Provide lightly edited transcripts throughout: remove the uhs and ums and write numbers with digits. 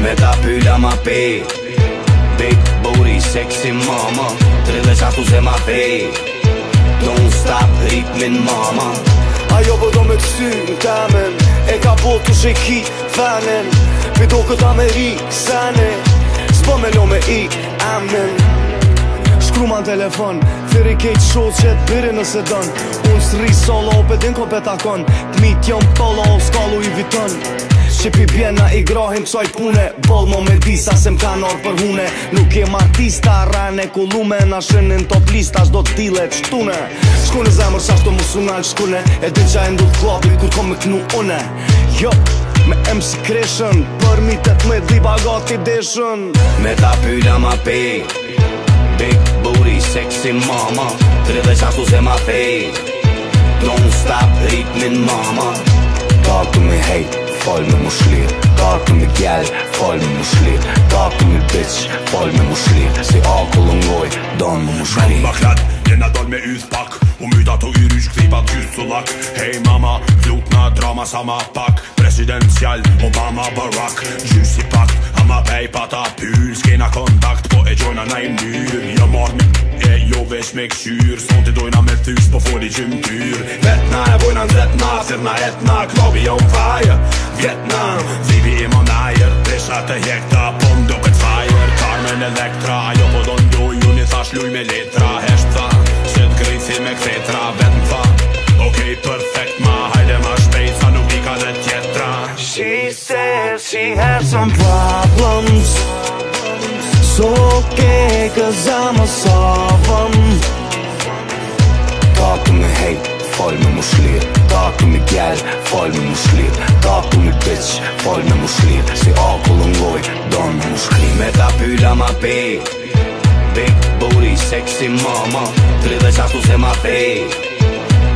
Me ta pyla ma pej, big booty, sexy mama, 36 se ma pej, don't stop ritmin mama. Ajo po do me kësy në temen, e ka po të sheki venin, mi do këta me ri sene, s'po me lo me i amen. Shkru ma në telefon, thiri kejt shoq që t'biri nëse dën. Unë s'ri solo, pedin ko betakon, t'mit jom polo, s'kallu i viton. Shqipi bjena i grahim qaj pune, bol mo me disa se m'ka nor për hune. Nuk jem artista, rane kullume, na shënin top lista, shdo t'tile qtune. Shkune zemër shashto musunal shkune, e din qa e ndudh klapit kur kom me knu une. Jo, me MC Kreshën, për mitet me dhiba gati deshën. Me ta pyla ma pej, big booty, sexy mama, 36 se ma pej, don't stop ritmin mama. Ta të me hejt, fal me mushlir, ta të me gjell, fal me mushlir, ta të me bitch, fal me mushlir, si akull ngoj, don me mushlir. Baklat, jena don me yth pak, u myta të yrysh këthipat gjyst sullak. Hej mama, vlut na drama sa ma pak, presidencial, Obama, Barack, gjyst si pakt, ama pej pa ta pyl, s'kena kontakt, po e gjojna na i mdyr. Jo marr me e jo vesh me këshyr, son t'i dojna me thys, po foli gjymtyr. Vetna e vojna nzetna, sirna etna, klobi on fire. Vietnam, zibi i monajer, pesha të jekta, po mdo këtë fire. Carmen Electra, ajo po do nduj, unë i thash luj me letra. Heshta, që t'grit si me kthetra, vet m'tha, okej, perfect ma, hajde ma shpejt, sa nuk i ka dhe tjetra. She said she had some problems, so okay, cause I'm a sovereign. Ta të me hejt, fal me mushlir, ta të me gjell, fal me mushlir, ta të me bitch, fal me mushlir, si akull ngoj, don me mushlir. Me ta pyla ma pej, big booty, sexy mama, 36 se ma pej,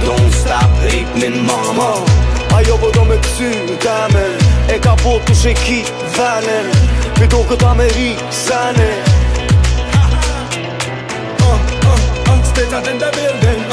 don't stop ritmin mama. Ajo po do me kësy në temen, e ka po të sheki venin, mi do këta me ri sene. Stetat in the building.